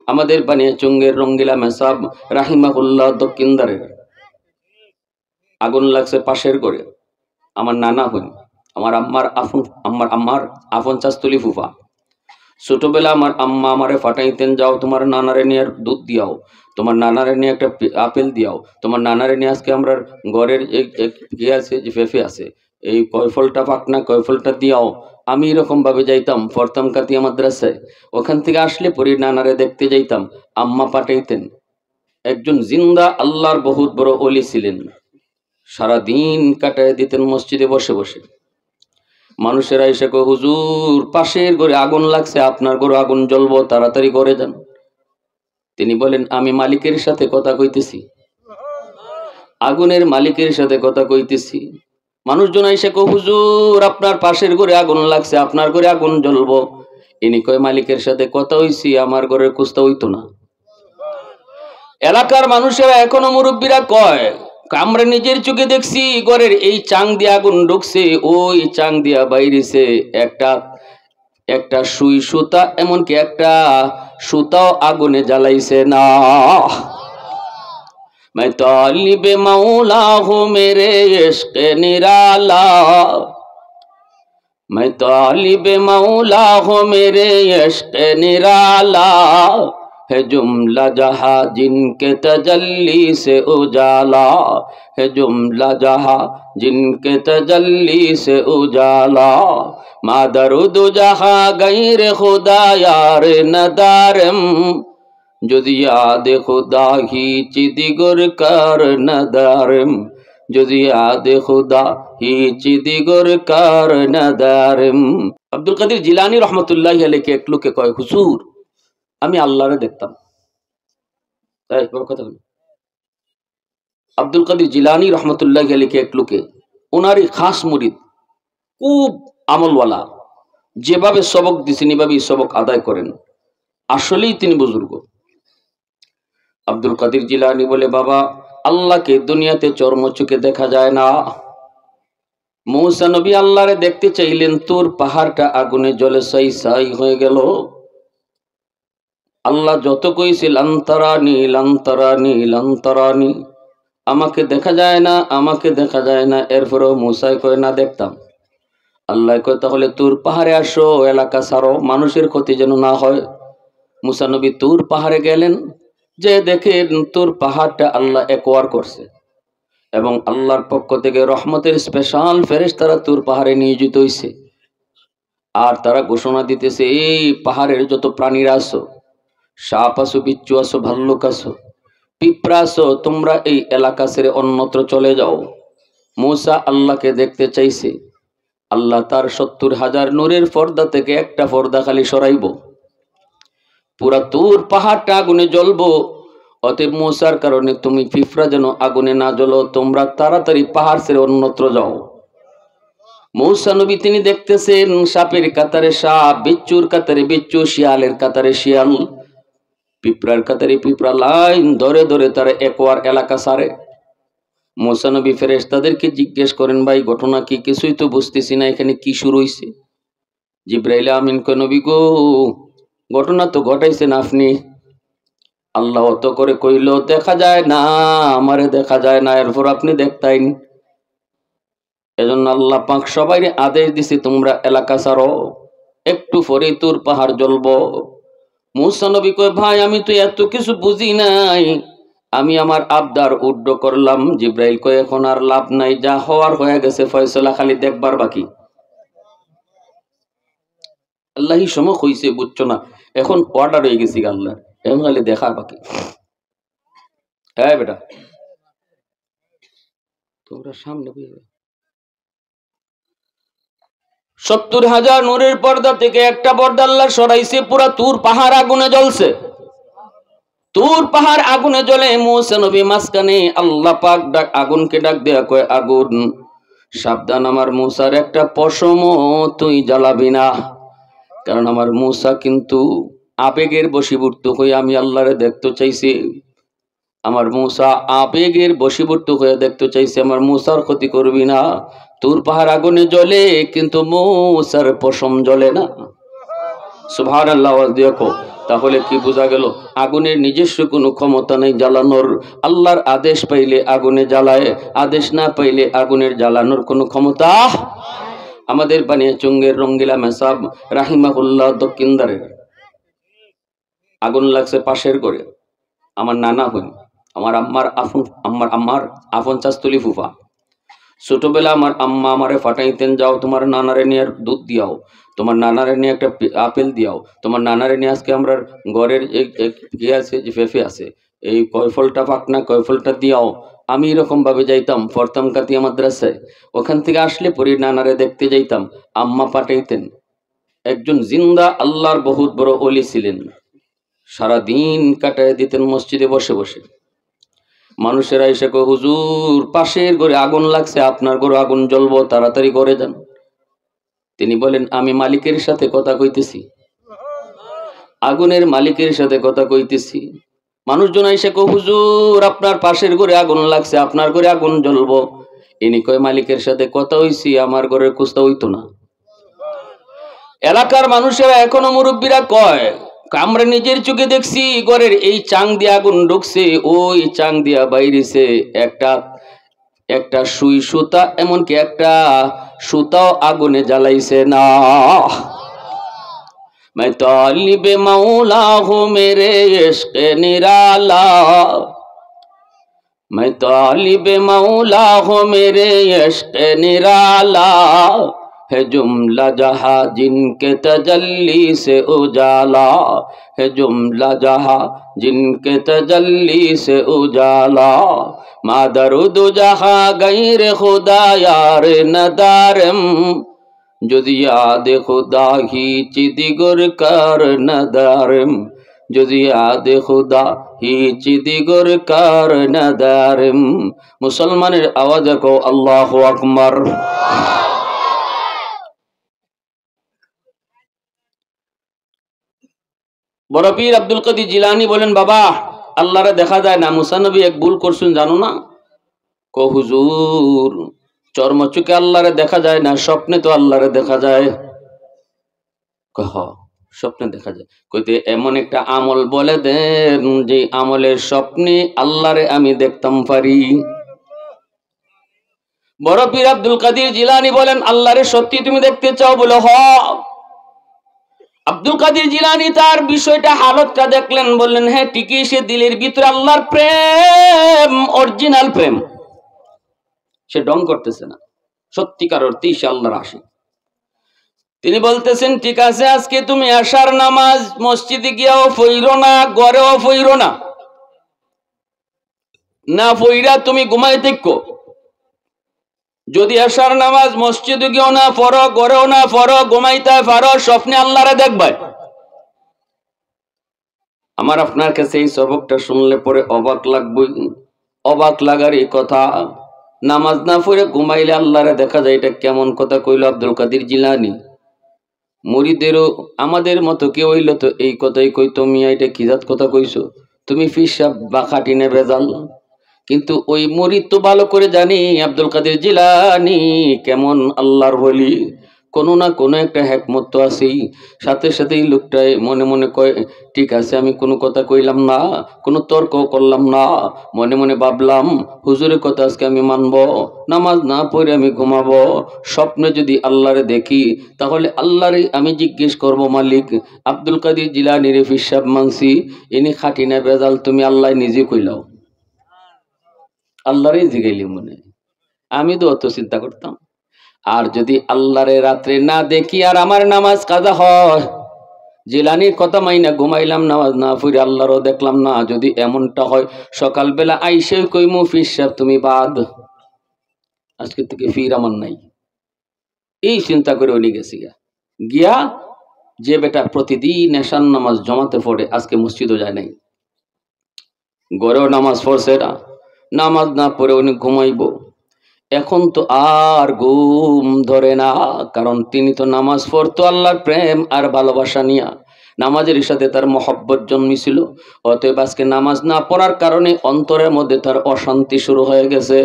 আমাদের বানিয়াচঙ্গের রঙ্গিলা মেসাব রাহিমাহুল্লাহ দক্ষিণদারের আগুন লাগছে পাশের ঘরে। আমার নানা হইন, আমার আম্মার আফন চাস্তলি ফুফা। ছোটবেলা আমার আম্মা আমারে ফাটাইতেন, যাও তোমার নানারে নিয়ে দুধ দিয়াও, তোমার নানারে নিয়ে একটা আপেল দিয়াও, তোমার নানারে নিয়ে আজকে আমরা ঘরের ইয়ে আছে যে ফেফে আছে, এই কয়ফলটা পাকনা কয়ফলটা দিয়াও। আমি এরকম ভাবে যাইতাম, পড়তাম কাতিয়া মাদ্রাসায়। ওখান থেকে আসলে পরে নানারে দেখতে যাইতাম, আম্মা পাঠাইতেন। একজন জিন্দা আল্লাহর বহুত বড় ওলি ছিলেন, সারাদিন কাটায় দিতেন মসজিদে বসে বসে। মানুষেরা এসে কয়, হুজুর পাশের ঘরে আগুন লাগছে, আপনার ঘরে আগুন জ্বলবো, তাড়াতাড়ি ঘরে যান। তিনি বলেন, আমি মালিকের সাথে কথা কইতেছি, আগুনের মালিকের সাথে কথা কইতেছি। মানুষজন এসে কয়, হুজুর আপনার পাশের ঘরে আগুন লাগছে, আপনার ঘরে আগুন জ্বলবো। ইনি কয়, মালিকের সাথে কথা হইছি, আমার ঘরের কুস্তা হইতো না। এলাকার মানুষেরা এখনো মুরব্বীরা কয়, আমরা নিজের চোখে দেখছি ঘরের এই চাং দিয়ে আগুন ঢুকছে, ওই চাং দিয়া বাইরেছে একটা সুই সুতা, এমনকি একটা সুতাও আগুনে জ্বালাইছে না। मैं तालिब मौला हूँ मेरे इश्क निराला, मैं तालिब मौला हूँ मेरे इश्क निराला, है जुमला जहाँ जिनके तजल्ली से उजाला, है जुमला जहाँ जिनके तजल्ली से उजाला, मादरुद जहाँ गैर खुदा यार नदारम, যদি याद खुदा ही चिदिगुर कर नदारम, যদি याद खुदा ही चिदिगुर कर नदारम। আব্দুল কাদের জিলানী রহমতুল্লাহি আলাইহি এক লোকে কয়, হুজুর আমি আল্লাহরে দেখতাম। তাই বড় কথা বলি, আব্দুল কাদের জিলানী রহমতুল্লাহি আলাইহি এক লোকে, ওনারই খাস মুরিদ, খুব আমলওয়ালা, যেভাবে সবক দিছেন এভাবেই সবক আদায় করেন, আসলেই তিনি বুজুর্গ। আব্দুল কাদের জিলানী বলে, বাবা আল্লাহকে দুনিয়াতে চর্ম চোখে দেখা যায় না। মূসা নবী আল্লাহরে দেখতে চাইলেন, তোর পাহাড়টা আগুনে জ্বলে ছাই ছাই হয়ে গেল। আল্লাহ যত কইছে লান্তারানি লান্তারানি লান্তারানি, আমাকে দেখা যায় না, আমাকে দেখা যায় না, এরপরেও মূসা কয় না দেখতাম। আল্লাহ কয়, তাহলে তোর পাহাড়ে আসো, এলাকা ছাড়ো, মানুষের ক্ষতি যেন না হয়। মূসা নবী তোর পাহাড়ে গেলেন, যে দেখেন তোর পাহাড়টা আল্লাহ একোয়ার করছে, এবং আল্লাহর পক্ষ থেকে রহমতের স্পেশাল ফেরেশতারা তোর পাহাড়ে নিয়োজিত হইছে। আর তারা ঘোষণা দিতেছে, এই পাহাড়ের যত প্রাণীরা আছো, সাপ আছো, বিচ্ছু আছো, ভাল্লুক আছো, পিঁপড়া আছো, তোমরা এই এলাকা ছেড়ে অন্যত্র চলে যাও। মূসা আল্লাহকে দেখতে চাইছে, আল্লাহ তার ৭০,০০০ নূরের পর্দা থেকে একটা পর্দা খালি সরাইব, পুরা তোর পাহাড়টা আগুনে জ্বলবো। অতএব মূসার কারণে তুমি পিঁপড়া যেন আগুনে না জ্বলো, তোমরা তাড়াতাড়ি পাহাড় ছেড়ে অন্যত্র যাও। মূসা নবী তিনি দেখতেছেন, সাপের কাতারে সাপ, বিচ্ছুর কাতারে বিচ্ছু, শিয়ালের কাতারে শিয়াল, পিঁপড়ার কাতারে পিঁপড়া, লাইন ধরে ধরে তারা একোয়ার এলাকা ছাড়ে। মূসা নবী ফেরেশতাদেরকে জিজ্ঞেস করেন, ভাই ঘটনা কি? কিছুই তো বুঝতেছি না, এখানে কি শুরু হইছে? জিবরাইল আমিন কয়, নবী গো, ঘটনা তো ঘটাইছেন আপনি। আল্লাহ অত করে কইল, দেখা যায় না, আমারে দেখা যায় না, এরপর আপনি দেখতেন। এজন্য আল্লাহ পাক সবাই আদেশ দিছে, তোমরা এলাকা ছাড়ো, একটু পরে তোর পাহাড় জ্বলবো। মূসা নবী কয়, ভাই আমি তো এত কিছু বুঝি নাই, আমি আমার আবদার উড্ড করলাম। জিবরাইল কয়, এখন আর লাভ নাই, যা হওয়ার হয়ে গেছে, ফয়সালা খালি দেখবার বাকি। আল্লাহই সমক হইছে, বুঝছো না, এখন অর্ডার হয়ে গেছি আল্লাহ, এখন খালি দেখা বাকি। হ্যাঁ বেটা, তোমরা সামনে ৭০,০০০ নূরের পর্দা থেকে একটা পর্দা আল্লাহ সরাইছে, পুরা তুর পাহাড় আগুনে জ্বলছে। তুর পাহাড় আগুনে জ্বলে, মূসা নবী মাঝখানে, আল্লাহ পাক আগুনকে ডাক দেয়া কয়, আগুন সাবধান, আমার মূসার একটা পশম তুই জ্বালাবি না। কারণ আমার মূসা কিন্তু আবেগের বশীভূত হয়ে আমি আল্লাহরে দেখতে চাইছি, আমার মূসা আবেগের বশীভূত হয়ে দেখতে চাইছে, আমার মূসার ক্ষতি করবি না। তোর পাহাড় আগুনে জ্বলে, কিন্তু মূসার পশম জ্বলে না। সুবহানাল্লাহ, দেখো তাহলে কি বোঝা গেল? আগুনের নিজস্ব কোনো ক্ষমতা নেই জ্বালানোর। আল্লাহর আদেশ পাইলে আগুনে জ্বালায়, আদেশ না পাইলে আগুনের জ্বালানোর কোনো ক্ষমতা। আমাদের বানিয়াচঙ্গের রঙ্গিলা মেসাব রাহিমাহুল্লাহ দক্ষিণদারের আগুন লাগছে পাশের ঘরে। আমার নানা হইন, আমার আম্মার আফন চাস্তলি ফুফা। ছোটবেলা আমার আম্মা আমারে ফাটাইতেন, যাও তোমার নানারে নিয়ে দুধ দিয়াও, তোমার নানারে নিয়ে একটা আপেল দিয়াও, তোমার নানারে নিয়ে আজকে আমরা ঘরের ইয়ে আছে যে ফেফে আছে, এই কয় ফলটা পাকনা কয় ফলটা দিয়াও। আমি এরকম ভাবে যাইতাম, পড়তাম কাতিয়া মাদ্রাসায়। ওখান থেকে আসলে পরে নানারে দেখতে যাইতাম, আম্মা পাঠাইতেন। একজন জিন্দা আল্লাহর বহুত বড় ওলি ছিলেন, সারাদিন কাটায় দিতেন মসজিদে বসে বসে। মানুষেরা এসে কয়, হুজুর পাশের ঘরে আগুন লাগছে, আপনার ঘরে আগুন জ্বলবো, তাড়াতাড়ি করে যান। তিনি বলেন, আমি মালিকের সাথে কথা কইতেছি, আগুনের মালিকের সাথে কথা কইতেছি। মানুষজন এসে কয়, হুজুর আপনার পাশের ঘরে আগুন লাগছে, আপনার ঘরে আগুন জ্বলবো। ইনি কয়, মালিকের সাথে কথা হইছি, আমার ঘরের কুস্তা হইতো না। এলাকার মানুষেরা এখনো মুরব্বীরা কয়, আমরা নিজের চোখে দেখছি ঘরের এই চাং দিয়ে আগুন ঢুকছে, ওই চাং দিয়া বাইরেছে একটা সুই সুতা, এমনকি একটা সুতাও আগুনে জ্বালাইছে না। मैं तालिब मौला हूँ मेरे इश्क निराला, मैं तालिब मौला हूँ मेरे इश्क निराला, है जुमला जहाँ जिनके तजल्ली से उजाला, है जुमला जहाँ जिनके तजल्ली से उजाला, मादरुद जहाँ गैर खुदा यार नदारम, যদি याद खुदा ही चिदिगुर कर नदारम, যদি याद खुदा ही चिदिगुर कर नदारम। মুসলমানের আওয়াজ কো আল্লাহু আকবার। বড় পীর আব্দুল কাদের জিলানী বলেন, বাবা আল্লাহরে দেখা যায় না, মুসা নবী এক ভুল করছেন জানো না? কো হুজুর চর্মচুকে আল্লাহরে দেখা যায় না, স্বপ্নে তো আল্লাহরে দেখা যায়। কহ স্বপ্নে দেখা যায়, কইতে এমন একটা আমল বলে দেন যে আমলের স্বপ্নে আল্লাহরে আমি দেখতাম পারি। বড় পীর আব্দুল কাদের জিলানী বলেন, আল্লাহরে সত্যি তুমি দেখতে চাও? বলে হ। আব্দুল কাদের জিলানী তার বিষয়টা হালতটা দেখলেন, বললেন হ্যাঁ ঠিকই, সে দিলের ভিতরে আল্লাহর প্রেম, অরিজিনাল প্রেম, সে ডং করতেছে না, সত্যিকার অর্থেই সে আল্লাহর আশিক। তিনি বলতেছেন, ঠিক আছে আজকে তুমি আশার নামাজ মসজিদে গিয়াও পড়ো না, ঘরেও পড়ো না, না পড়া তুমি ঘুমাই থাকো। যদি আশার নামাজ মসজিদে গিয়েও না পড়ো, ঘরেও না পড়ো, ঘুমাইতে পারো, স্বপ্নে আল্লাহরে দেখবে। আমার আপনার কাছে এই সবকটা শুনলে পরে অবাক লাগবে, অবাক লাগারই কথা। নামাজ না পড়ে ঘুমাইলে আল্লাহরে দেখা যায়, এটা কেমন কথা কইল আব্দুল কাদের জিলানী। মুরিদেরও আমাদের মতো কেউ হইল তো এই কথাই কইতো, মিয়া এটা কি জাত কথা কইছো, তুমি ফিসাব বা খাটিনে বেজাল। কিন্তু ওই মুরিদ তো ভালো করে জানি আব্দুল কাদের জিলানী কেমন আল্লাহর ওলি, কোনো না কোনো একটা হিকমত তো আছেই। সাথে সাথেই লোকটাই মনে মনে কয়, ঠিক আছে আমি কোনো কথা কইলাম না, কোনো তর্ক করলাম না, মনে মনে ভাবলাম হুজুরের কথা আজকে আমি মানব, নামাজ না পড়ে আমি ঘুমাবো, স্বপ্নে যদি আল্লাহরে দেখি তাহলে আল্লাহরে আমি জিজ্ঞেস করব, মালিক আব্দুল কাদের জিলানীর ফিসাব মানছি, ইনি খাটি না বেজাল, তুমি আল্লাহ নিজে কইলাও। আল্লাহরে জিগাইলি মনে, আমি তো অত চিন্তা করতাম। আর যদি আল্লাহরে রাত্রে না দেখি আর আমার নামাজ কাজা হয়, জিলানির কথা মাইনা ঘুমাইলাম, নামাজ না পড়ে আল্লাহরও দেখলাম না, যদি এমনটা হয় সকালবেলা আইসে কইমু ফির সাহেব তুমি বাদ, আজকে থেকে ফির আমার নাই। এই চিন্তা করে উনি গেছি গিয়া, যে বেটা প্রতিদিন এশার নামাজ জমাতে পড়ে আজকে মসজিদও যায় নাই, ঘরেও নামাজ পড়ছে না, নামাজ না পড়ে উনি ঘুমাইব। এখন তো আর ঘুম ধরে না, কারণ তিনি তো নামাজ পড়তো আল্লাহর প্রেম আর ভালোবাসা নিয়া, নামাজের সাথে তার মহব্বত জন্মিছিল। অতএব আজকে নামাজ না পড়ার কারণে অন্তরের মধ্যে তার অশান্তি শুরু হয়ে গেছে।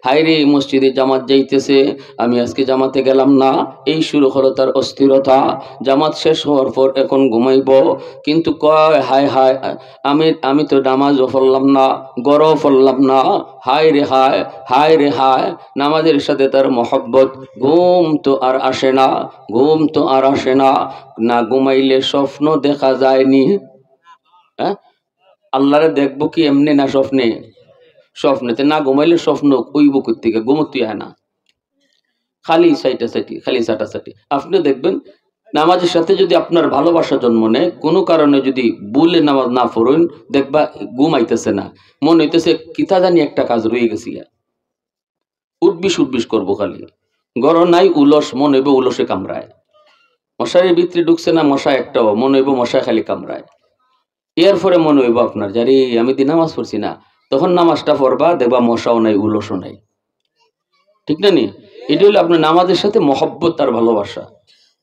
হায়রে মসজিদে জামাত যাইতেছে, আমি আজকে জামাতে গেলাম না, এই শুরু হলো তার অস্থিরতা। জামাত শেষ হওয়ার পর এখন ঘুমাইব, কিন্তু কয় হায় হায় আমি তো নামাজও পড়লাম না, গড়ও পড়লাম না, হায় রে হায়, হায় রে হায়। নামাজের সাথে তার মহব্বত, ঘুম তো আর আসে না, ঘুম তো আর আসে না। না ঘুমাইলে স্বপ্ন দেখা যায়নি। হ্যাঁ, আল্লাহরে দেখবো কি এমনি না স্বপ্নে? স্বপ্নেতে না ঘুমাইলে স্বপ্ন কইব কোত্থেকে? ঘুমোতে হয় না, খালি সাইটাসাইটি, খালি সাটাসাটি। আপনি দেখবেন নামাজের সাথে যদি আপনার ভালোবাসা জন্ম নেয়, কোনো কারণে যদি ভুলে নামাজ না পড়েন, দেখবা ঘুমাইতেছে না, মনে হইতেছে কিতা জানি একটা কাজ রয়ে গেছি, উঠবিস করবো খালি। গড় নাই উলস, মনে হইব উলসে কামড়ায়। মশারির ভিতরে ঢুকছে না মশা একটাও, মনে হইব মশায় খালি কামড়ায়। এর পরে মনে হইব আপনার যারে আমি দিন নামাজ পড়ছি না, তখন নামাজটা পড়বা, দেখবা মশাও নাই উলসও নাই। ঠিক না নি? এটা হলো আপনার নামাজের সাথে মহব্বত আর ভালোবাসা।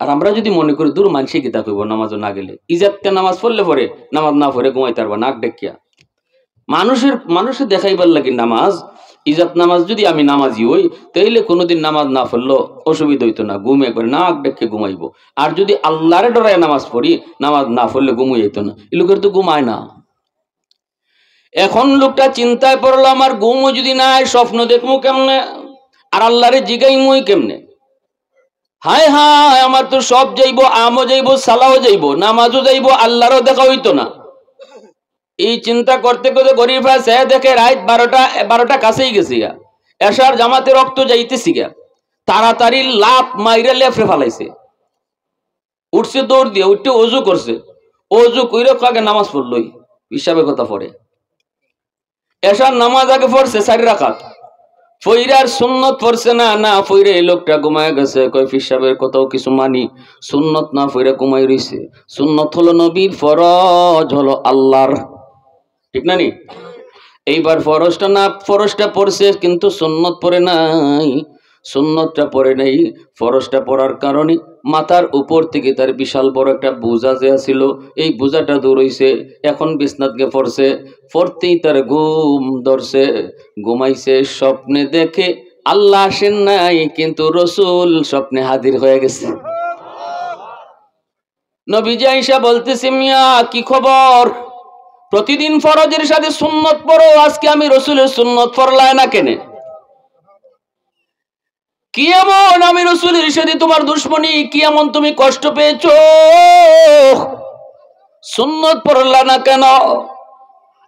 আর আমরা যদি মনে করি দূর মানসি কিতা কইব নামাজও না গেলে, ইজাতকে নামাজ পড়লে পরে, নামাজ না পড়ে ঘুমাইতে পারবা নাক ডেকিয়া। মানুষের দেখাইবার লাগে নামাজ, ইজাত নামাজ যদি আমি নামাজি হই, তাইলে কোনোদিন নামাজ না পড়লো অসুবিধা হইতো না, ঘুম একবারে নাক ডেকে ঘুমাইবো। আর যদি আল্লাহরে ডরায় নামাজ পড়ি, নামাজ না পড়লে ঘুমই হইতো না। এই লোকের তো ঘুমায় না। এখন লোকটা চিন্তায় পড়লো, আমার ঘুমও যদি নাই, স্বপ্ন দেখবো কেমনে, আর আল্লাহরে জিগাইমই কেমনে? হায় হায়, আমার তো সব যাইব, আমও যাইব, সালাও যাইব, নামাজও যাইব, আল্লাহরও দেখা হইতো না। এই চিন্তা করতে করতে গরিব সে দেখে রাত 12টা কাছেই গেছি গা, এশার জামাতে রক্ত যাইতেছি গা, তাড়াতাড়ি লাভ মাইরে লেফরে ফালাইছে, উঠছে দৌড় দিয়ে, উঠতে অজু করছে, অজু কইরে কাকে নামাজ পড়লই, হিসাবে কথা পড়ে। এশার নামাজ আগে পড়ছে 4 রাকাত, ফইরার সুন্নত পড়ছে না, না ফইরে এই লোকটা ঘুমায় গেছে। কয় ফিসাবের কথাও কিছু মানি, সুন্নত না ফইরা ঘুমাই রইছে। সুন্নত হলো নবীর, ফরজ হলো আল্লাহর। ঠিক না নি? এইবার ফরজটা পড়ছে, কিন্তু সুন্নত পড়ে নাই। সুন্নতটা পড়ে নাই, ফরজটা পড়ার কারণে মাথার উপর থেকে তার বিশাল বড় একটা বোঝা যে ছিল, এই বোঝাটা দূর হইছে। এখন বিছনাতকে পড়ছে, পড়তেই তার ঘুম ধরছে, ঘুমাইছে। স্বপ্নে দেখে আল্লাহ আসেন নাই, কিন্তু রসুল স্বপ্নে হাজির হয়ে গেছে। নবীজি আয়েশা বলতেছে, মিয়া কি খবর? প্রতিদিন ফরজের সাথে সুন্নত পড়ো, আজকে আমি রসুলের সুন্নত পড়লায় না কেনে? কি এমন আমি রসুলের সাথে তোমার দুশ্মনী? কি এমন তুমি কষ্ট পেয়েছো? সুন্নত পড়লা না কেন?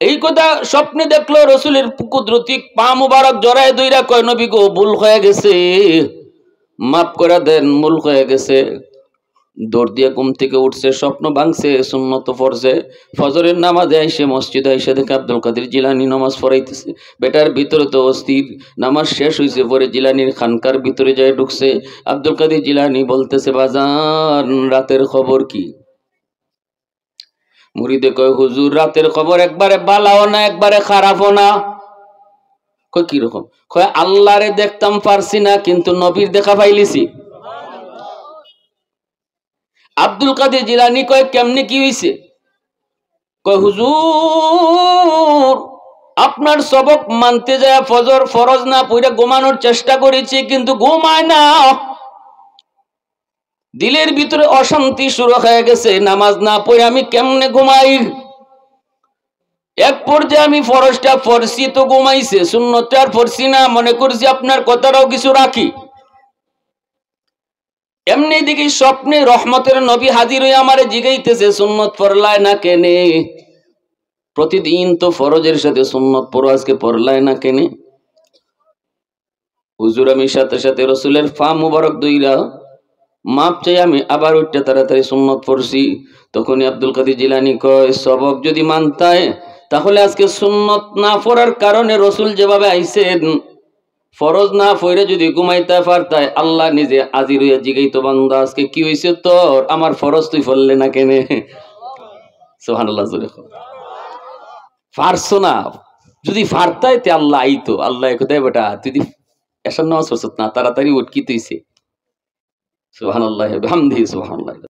এই কথা স্বপ্নে দেখলো, রসুলের কুদরতি পা মুবারক জড়ায় দইরা কয়, নবী গো ভুল হয়ে গেছে, মাফ করে দেন, ভুল হয়ে গেছে। দৌড় দিয়ে ঘুম থেকে উঠছে, স্বপ্ন ভাঙছে, সুন্নত পড়ছে। ফজরের নামাজে আইসে মসজিদে আইসে দেখে আব্দুল কাদের জিলানী নামাজ পড়াইতেছে। বেটার ভিতরে তো অস্থির, নামাজ শেষ হয়েছে, পরে জিলানির খানকার ভিতরে যায় ঢুকছে। আব্দুল কাদের জিলানী বলতেছে, বাজান রাতের খবর কি? মুরিদে কয়, হুজুর রাতের খবর একবারে বালাও না, একবারে খারাপও না। কয় কিরকম? কয় আল্লাহরে দেখতাম পারছি না, কিন্তু নবীর দেখা পাইলিছি। আব্দুল কাদের জিলানী কয়, কেমনে কি হইছে? কয় হুজুর আপনার সবক মানতে যায় ফজর ফরজ না পড়ে ঘুমানোর চেষ্টা করেছি, কিন্তু ঘুমায় না। দিলের ভিতরে অশান্তি শুরু হয়ে গেছে, নামাজ না পড়ে আমি কেমনে ঘুমাই? এক পর্যায়ে আমি ফরজটা পড়ছি তো ঘুমাইছে, সুন্নতটা আর পড়ছি না, মনে করছি আপনার কথাটাও কিছু রাখি। এমনি দেখি স্বপ্নে রহমতের নবী হাজির হয়ে আমারে জিগাইতেছে, সুন্নত পড়লায় না কেনে? প্রতিদিন তো ফরজের সাথে সুন্নত পড়ো, আজকে পড়লায় না কেনে? হুজুর আমি সাথে সাথে রসুলের পা মুবারক দইরা মাপ চাই, আমি আবার উঠতে তাড়াতাড়ি সুন্নত পড়ছি। তখনই আব্দুল কাদের জিলানী কয়, সবক যদি মানতায় তাহলে আজকে সুন্নত না পড়ার কারণে রসুল যেভাবে আইছেন, ফরজ না পড়ে যদি ঘুমাইতে পারতায়, আল্লাহ নিজে হাজির হইয়া জিগাইতো, বান্দা আজকে কি হইছে তোর? আমার ফরজ তুই পড়লে না কেনে? সুবহানাল্লাহ। জোরে পারছো না, যদি পারতায় তে আল্লাহ আইতো। আল্লাহ কোথায় বেটা তুই এসার নামাজ পড়ছত না, তাড়াতাড়ি উঠ, কি তুইছে? সুবহানাল্লাহ বিহামদিহি, সুবহানাল্লাহ।